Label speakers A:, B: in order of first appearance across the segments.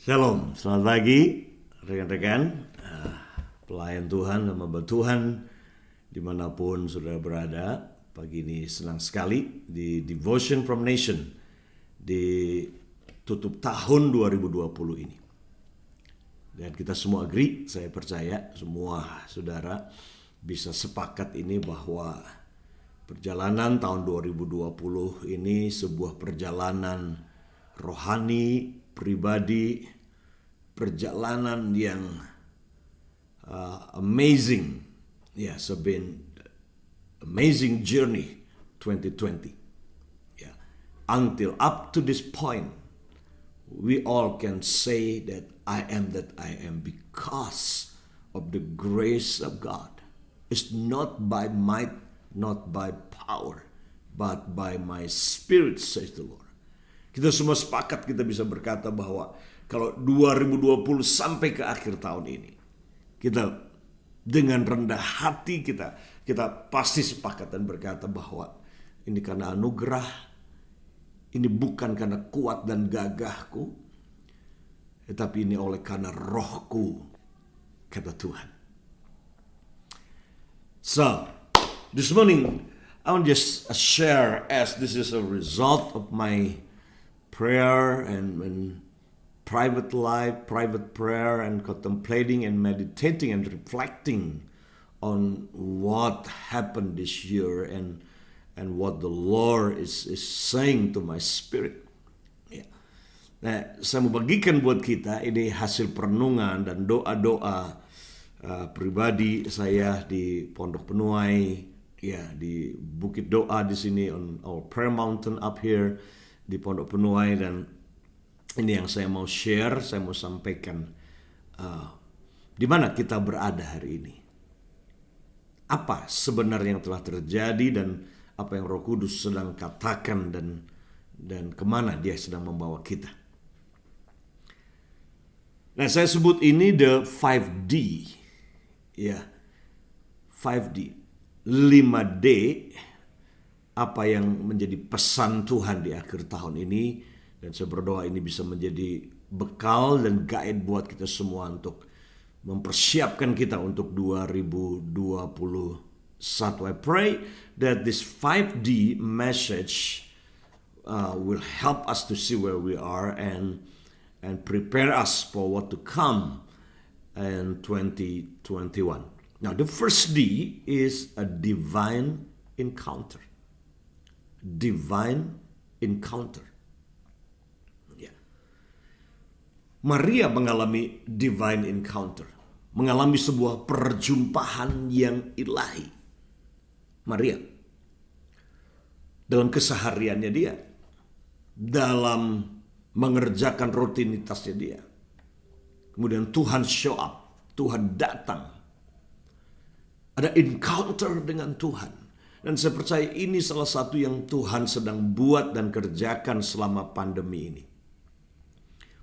A: Shalom, selamat pagi rekan-rekan, pelayan Tuhan, hamba Tuhan dimanapun saudara berada. Pagi ini senang sekali di Devotion from Nation di tutup tahun 2020 ini. Dan kita semua agree, saya percaya semua saudara bisa sepakat ini bahwa perjalanan tahun 2020 ini sebuah perjalanan rohani, pribadi, perjalanan yang amazing. Yes, it's been amazing journey 2020. Yeah. Until up to this point, we all can say that I am because of the grace of God. It's not by might, not by power, but by my spirit, says the Lord. Kita semua sepakat, kita bisa berkata bahwa kalau 2020 sampai ke akhir tahun ini, kita dengan rendah hati kita pasti sepakat dan berkata bahwa ini karena anugerah, ini bukan karena kuat dan gagahku, tetapi ini oleh karena rohku, kata Tuhan. So, this morning I want to just share, as this is a result of my prayer and private life, private prayer, and contemplating and meditating and reflecting on what happened this year and what the Lord is saying to my spirit. Ya. Nah, saya mau bagikan buat kita ini hasil perenungan dan doa-doa pribadi saya di Pondok Penuai, ya, di Bukit Doa di sini on our prayer mountain up here di Pondok Penuai. Dan ini yang saya mau share, saya mau sampaikan di mana kita berada hari ini. Apa sebenarnya yang telah terjadi dan apa yang Roh Kudus sedang katakan dan kemana dia sedang membawa kita. Nah, saya sebut ini the 5D. Ya, 5D. 5D. Apa yang menjadi pesan Tuhan di akhir tahun ini, dan saya berdoa ini bisa menjadi bekal dan guide buat kita semua untuk mempersiapkan kita untuk 2021. I pray that this 5D message will help us to see where we are and prepare us for what to come in 2021. Now, the first D is a divine encounter. Divine encounter. Ya. Maria mengalami divine encounter, mengalami sebuah perjumpaan yang ilahi. Maria, dalam kesehariannya dia, dalam mengerjakan rutinitasnya dia, kemudian Tuhan show up, Tuhan datang, ada encounter dengan Tuhan. Dan saya percaya ini salah satu yang Tuhan sedang buat dan kerjakan selama pandemi ini.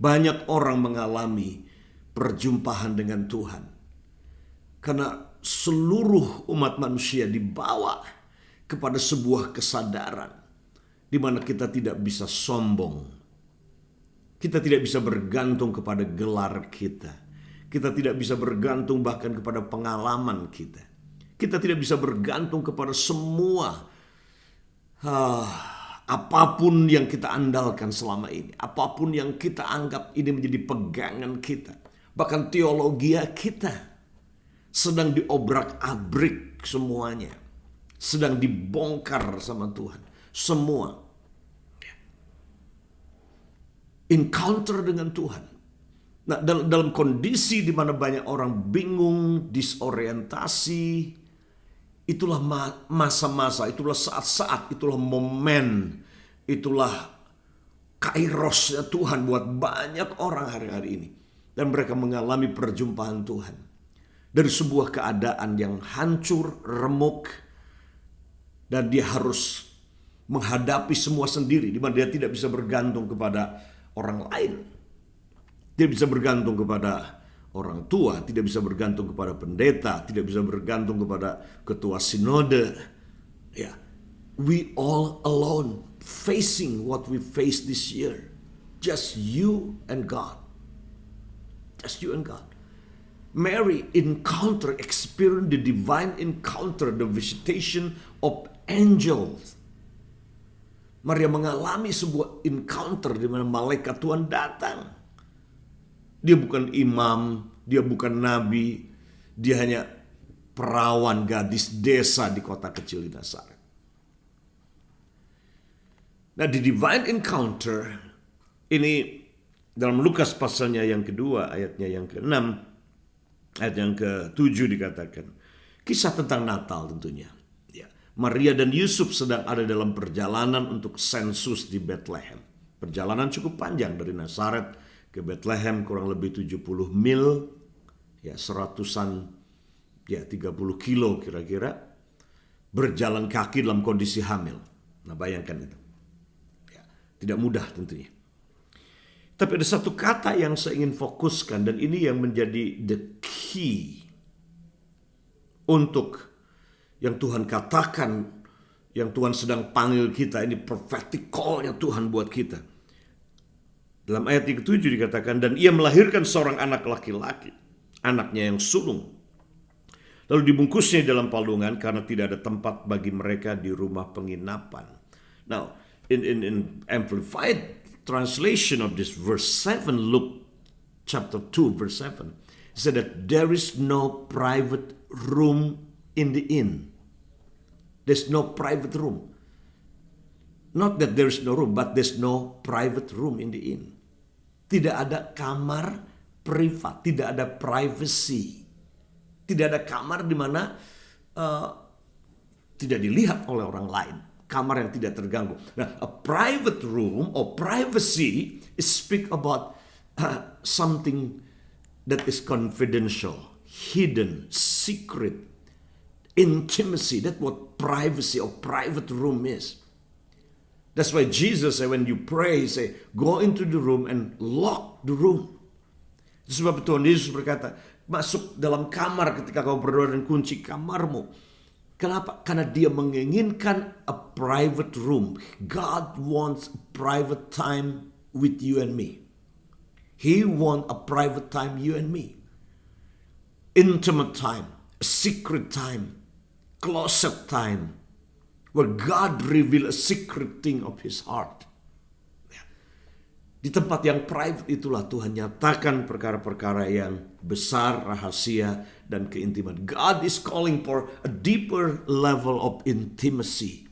A: Banyak orang mengalami perjumpaan dengan Tuhan. Karena seluruh umat manusia dibawa kepada sebuah kesadaran di mana kita tidak bisa sombong. Kita tidak bisa bergantung kepada gelar kita. Kita tidak bisa bergantung bahkan kepada pengalaman kita. Kita tidak bisa bergantung kepada semua apapun yang kita andalkan selama ini. Apapun yang kita anggap ini menjadi pegangan kita. Bahkan teologi kita sedang diobrak-abrik semuanya. Sedang dibongkar sama Tuhan. Semua. Encounter dengan Tuhan. Nah, dalam kondisi di mana banyak orang bingung, disorientasi, itulah masa-masa, itulah saat-saat, itulah momen, itulah kairosnya Tuhan buat banyak orang hari-hari ini. Dan mereka mengalami perjumpaan Tuhan. Dari sebuah keadaan yang hancur, remuk, dan dia harus menghadapi semua sendiri, di mana dia tidak bisa bergantung kepada orang lain. Dia bisa bergantung kepada orang tua, tidak bisa bergantung kepada pendeta, tidak bisa bergantung kepada ketua sinode. Ya, we all alone facing what we face this year. Just you and God. just you and God. Mary experienced the divine encounter, the visitation of angels. Maria mengalami sebuah encounter di mana malaikat Tuhan datang. Dia bukan imam, dia bukan nabi, dia hanya perawan gadis desa di kota kecil di Nazaret. Nah, di divine encounter ini dalam Lukas pasalnya yang kedua, ayatnya yang ke-6, ayat yang ke-7 dikatakan. Kisah tentang Natal tentunya. Ya, Maria dan Yusuf sedang ada dalam perjalanan untuk sensus di Bethlehem. Perjalanan cukup panjang dari Nazaret ke Bethlehem, kurang lebih 70 mil, ya 30 kilo kira-kira, berjalan kaki dalam kondisi hamil. Nah, bayangkan itu. Ya, tidak mudah tentunya. Tapi ada satu kata yang saya ingin fokuskan, dan ini yang menjadi the key untuk yang Tuhan katakan, yang Tuhan sedang panggil kita. Ini prophetic call-nya Tuhan buat kita. Dalam ayat yang ke-7 dikatakan, dan ia melahirkan seorang anak laki-laki, anaknya yang sulung. Lalu dibungkusnya dalam palungan karena tidak ada tempat bagi mereka di rumah penginapan. Now, in Amplified translation of this verse 7, Luke chapter 2 verse 7, it said that there is no private room in the inn. There's no private room. Not that there is no room, but there's no private room in the inn. Tidak ada kamar privat, tidak ada privacy. Tidak ada kamar di mana tidak dilihat oleh orang lain. Kamar yang tidak terganggu. Nah, a private room or privacy is speak about something that is confidential, hidden, secret, intimacy. That's what privacy or private room is. That's why Jesus said when you pray, say, go into the room and lock the room. Itu sebab Tuhan Yesus berkata, masuk dalam kamar ketika kau berdoa dan kunci kamarmu. Kenapa? Karena dia menginginkan a private room. God wants a private time with you and me. He wants a private time, you and me. Intimate time, a secret time, closet time, where God reveal a secret thing of His heart. Di tempat yang private itulah Tuhan nyatakan perkara-perkara yang besar, rahasia, dan keintiman. God is calling for a deeper level of intimacy.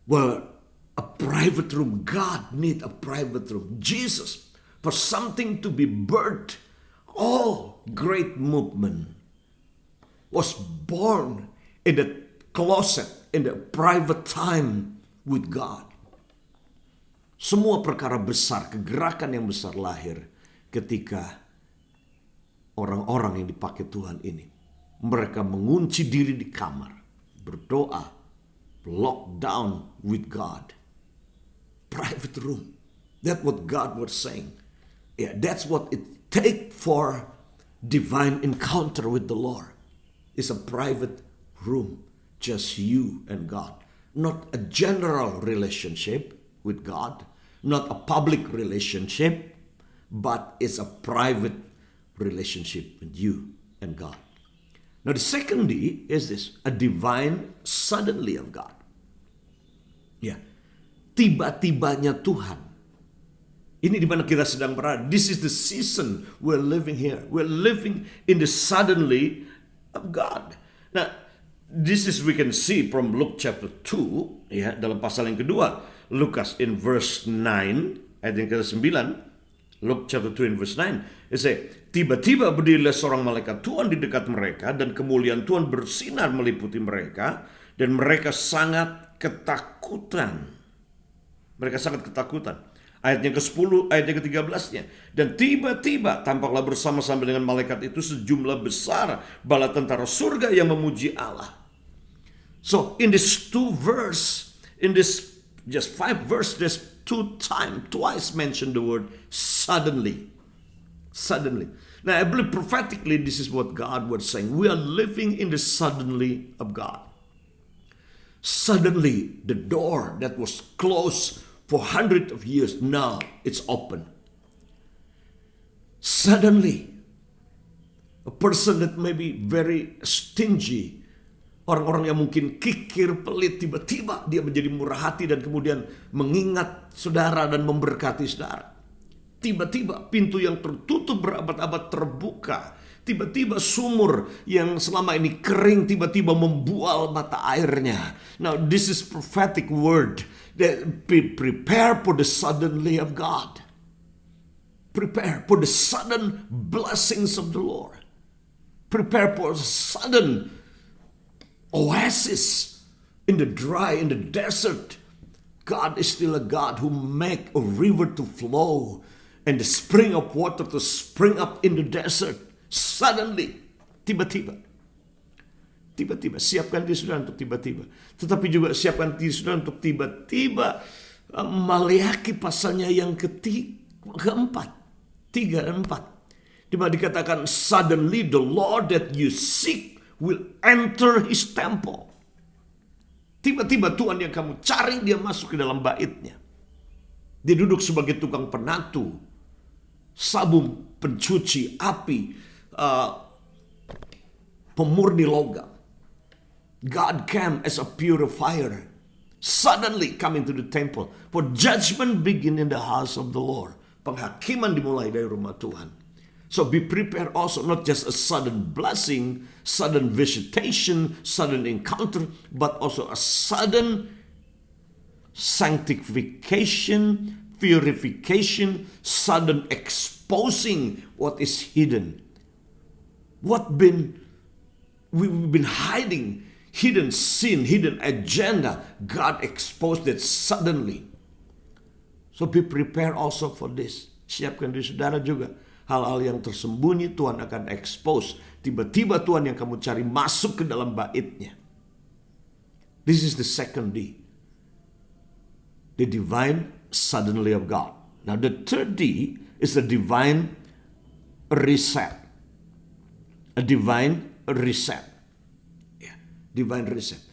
A: Well, a private room. God need a private room. Jesus, for something to be birthed, all great movement was born in the closet, in the private time with God. Semua perkara besar, kegerakan yang besar lahir ketika orang-orang yang dipakai Tuhan ini. Mereka mengunci diri di kamar, berdoa, locked down with God. Private room. That's what God was saying. Yeah, that's what it take for divine encounter with the Lord. It's a private room, just you and God. Not a general relationship with God, not a public relationship, but it's a private relationship with you and God. Now the second D is this, a divine suddenly of God. Ya, tiba-tibanya Tuhan. Ini di mana kita sedang berada. This is the season we're living here. We're living in the suddenly of God. Now, this is we can see from Luke chapter 2, ya, dalam pasal yang kedua. Lukas in verse 9, ayat yang ke-9, Luke chapter 2 in verse 9, it say, tiba-tiba berdirilah seorang malaikat Tuhan di dekat mereka, dan kemuliaan Tuhan bersinar meliputi mereka, dan mereka sangat ketakutan. Mereka sangat ketakutan. Ayat yang ke-10, ayat yang ke-13-nya. Dan tiba-tiba tampaklah bersama-sama dengan malaikat itu sejumlah besar bala tentara surga yang memuji Allah. So in this two verse, in this just 5 verse, there's twice mentioned the word suddenly. Suddenly. Now I believe prophetically this is what God was saying. We are living in the suddenly of God. Suddenly the door that was closed for hundreds of years, now it's open. Suddenly, a person that may be very stingy, orang-orang yang mungkin kikir, pelit, tiba-tiba dia menjadi murah hati dan kemudian mengingat saudara dan memberkati saudara. Tiba-tiba pintu yang tertutup berabad-abad terbuka. Tiba-tiba sumur yang selama ini kering tiba-tiba membual mata airnya. Now this is prophetic word. That prepare for the suddenly of God. Prepare for the sudden blessings of the Lord. Prepare for a sudden oasis in the in the desert. God is still a God who make a river to flow and the spring of water to spring up in the desert. Suddenly, tiba-tiba. Tiba-tiba, siapkan diri saudara untuk tiba-tiba. Tetapi juga siapkan diri saudara untuk tiba-tiba. Maleakhi pasalnya yang keempat. 3 dan 4. Di mana dikatakan, suddenly the Lord that you seek will enter his temple. Tiba-tiba Tuhan yang kamu cari, dia masuk ke dalam baitnya. Dia duduk sebagai tukang penatu, sabun pencuci api, pemurni logam. God came as a purifier. Suddenly coming to the temple. For judgment begin in the house of the Lord. Penghakiman dimulai dari rumah Tuhan. So be prepared also, not just a sudden blessing, sudden visitation, sudden encounter, but also a sudden sanctification, purification, sudden exposing what is hidden. We've been hiding, hidden sin, hidden agenda. God exposed it suddenly. So be prepared also for this. Siapkan diri saudara juga. Hal-hal yang tersembunyi Tuhan akan expose. Tiba-tiba Tuhan yang kamu cari masuk ke dalam baitnya. This is the second D. The divine suddenly of God. Now the third D is the divine reset. A divine reset. Yeah, divine reset.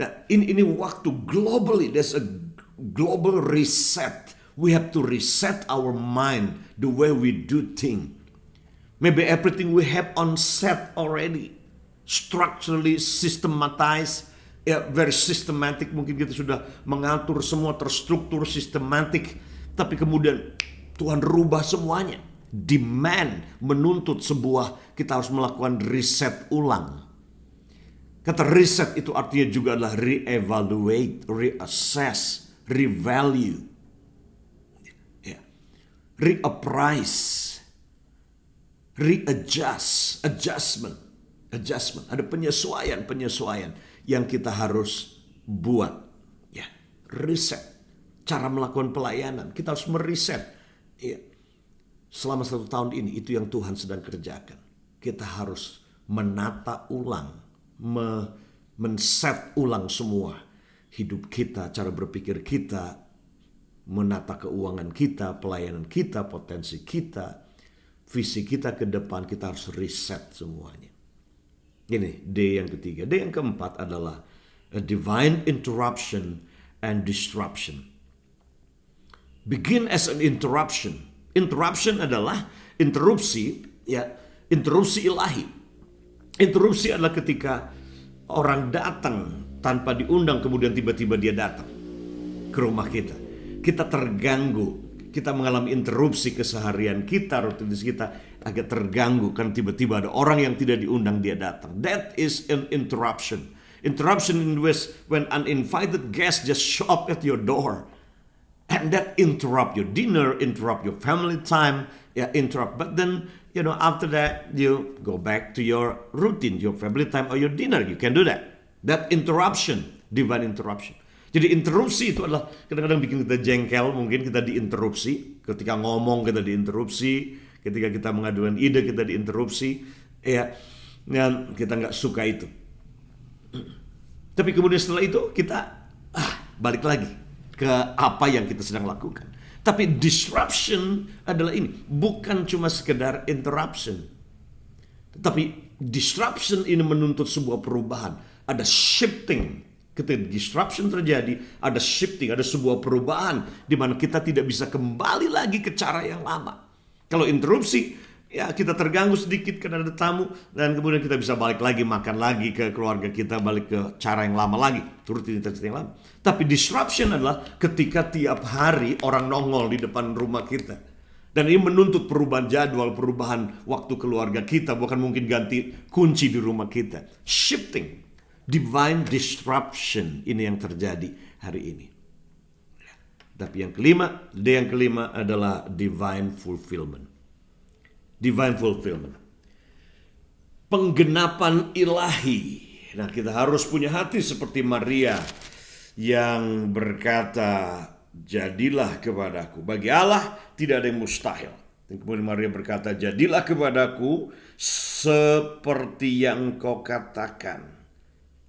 A: Nah, ini waktu globally, there's a global reset. We have to reset our mind, the way we do things. Maybe everything we have on set already, structurally systematized, very systematic. Mungkin kita sudah mengatur semua terstruktur, sistematik. Tapi kemudian Tuhan rubah semuanya. Demand, menuntut sebuah, kita harus melakukan reset ulang. Kata reset itu artinya juga adalah re-evaluate, reassess, revalue. Reappraise, readjust, adjustment. Ada penyesuaian yang kita harus buat. Ya, reset. Cara melakukan pelayanan, kita harus mereset. Ya. Selama 1 tahun ini, itu yang Tuhan sedang kerjakan. Kita harus menata ulang, men-set ulang semua hidup kita, cara berpikir kita, menata keuangan kita, pelayanan kita, potensi kita, visi kita ke depan. Kita harus reset semuanya. Ini D yang ketiga. D yang keempat adalah a divine interruption and disruption. Begin as an interruption. Interruption adalah interupsi, ya, interupsi ilahi. Interupsi adalah ketika orang datang tanpa diundang, kemudian tiba-tiba dia datang ke rumah kita. Kita terganggu, kita mengalami interupsi keseharian kita, rutinitas kita agak terganggu kan tiba-tiba ada orang yang tidak diundang dia datang. That is an interruption. Interruption in which when uninvited guests just show up at your door, and that interrupt your dinner, interrupt your family time, interrupt. But then after that you go back to your routine, your family time or your dinner. You can do that. That interruption, divine interruption. Jadi interupsi itu adalah kadang-kadang bikin kita jengkel, mungkin kita diinterupsi, ketika ngomong kita diinterupsi, ketika kita mengadukan ide kita diinterupsi, dan kita nggak suka itu. Tapi kemudian setelah itu kita balik lagi ke apa yang kita sedang lakukan. Tapi disruption adalah ini, bukan cuma sekedar interruption. Tetapi disruption ini menuntut sebuah perubahan, ada shifting. Ketika disruption terjadi, ada shifting, ada sebuah perubahan di mana kita tidak bisa kembali lagi ke cara yang lama. Kalau interupsi, Ya, kita terganggu sedikit karena ada tamu, dan kemudian kita bisa balik lagi, makan lagi ke keluarga kita, balik ke cara yang lama lagi, rutinitas yang lama. Tapi disruption adalah ketika tiap hari orang nongol di depan rumah kita. Dan ini menuntut perubahan jadwal, perubahan waktu keluarga kita, bukan mungkin ganti kunci di rumah kita. Shifting, divine disruption, ini yang terjadi hari ini. Tapi yang kelima adalah divine fulfillment. Divine fulfillment. Penggenapan ilahi. Nah, kita harus punya hati seperti Maria yang berkata, jadilah kepadaku. Bagi Allah tidak ada yang mustahil. Dan kemudian Maria berkata, jadilah kepadaku seperti yang kau katakan.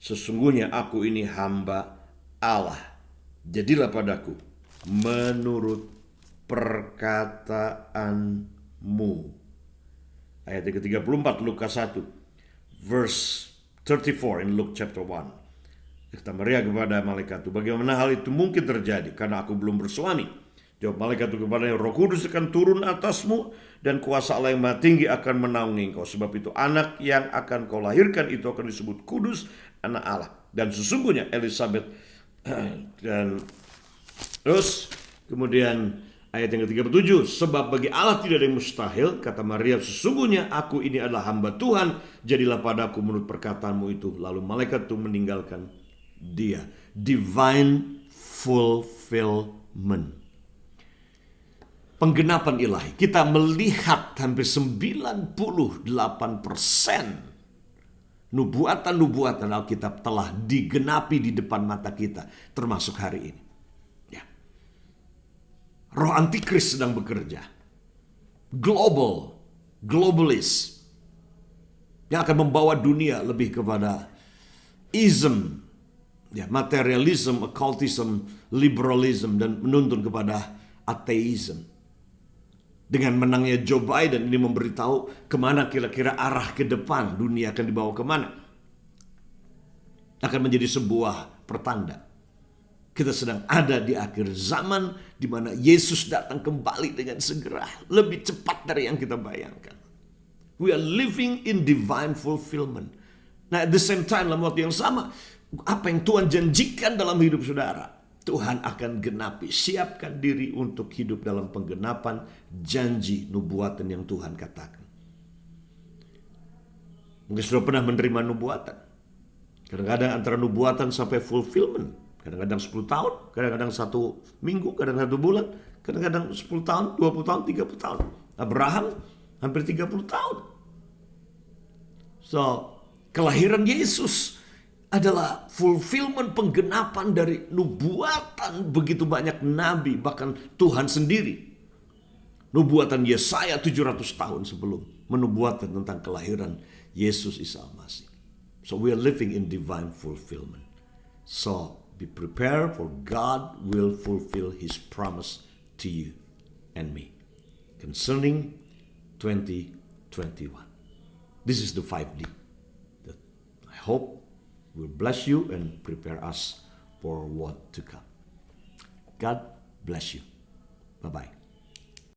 A: Sesungguhnya aku ini hamba Allah. Jadilah padaku menurut perkataanmu. Ayat ke-34 Lukas 1 verse 34 in Luke chapter 1. Kata Maria kepada malaikat itu, bagaimana hal itu mungkin terjadi karena aku belum bersuami? Jawab malaikat itu kepadanya, Roh Kudus akan turun atasmu dan kuasa Allah yang Maha Tinggi akan menaungi engkau. Sebab itu anak yang akan kau lahirkan itu akan disebut kudus, anak Allah. Dan sesungguhnya Elizabeth dan terus kemudian ayat yang ke-37, sebab bagi Allah tidak ada yang mustahil, kata Maria, sesungguhnya aku ini adalah hamba Tuhan, jadilah padaku menurut perkataanmu itu. Lalu malaikat itu meninggalkan dia. Divine fulfillment. Penggenapan ilahi. Kita melihat hampir 98% nubuatan Alkitab telah digenapi di depan mata kita, termasuk hari ini. Roh antikris sedang bekerja. Globalist. Yang akan membawa dunia lebih kepada ism, materialism, occultism, liberalism, dan menuntun kepada ateism. Dengan menangnya Joe Biden ini memberitahu kemana kira-kira arah ke depan dunia akan dibawa kemana. Akan menjadi sebuah pertanda. Kita sedang ada di akhir zaman di mana Yesus datang kembali dengan segera, lebih cepat dari yang kita bayangkan. We are living in divine fulfillment. Nah, at the same time, dalam waktu yang sama, apa yang Tuhan janjikan dalam hidup saudara, Tuhan akan genapi. Siapkan diri untuk hidup dalam penggenapan janji nubuatan yang Tuhan katakan. Mungkin sudah pernah menerima nubuatan. Kadang-kadang antara nubuatan sampai fulfillment. Kadang-kadang 10 tahun, kadang-kadang 1 minggu, kadang-kadang 1 bulan, kadang-kadang 10 tahun, 20 tahun, 30 tahun. Abraham hampir 30 tahun. So, kelahiran Yesus adalah fulfillment, penggenapan dari nubuatan begitu banyak nabi, bahkan Tuhan sendiri. Nubuatan Yesaya 700 tahun sebelum menubuatkan tentang kelahiran Yesus Isa Al-Masih. So we are living in divine fulfillment. So be prepared, for God will fulfill His promise to you and me concerning 2021. This is the 5D that I hope will bless you and prepare us for what to come. God bless you. Bye-bye.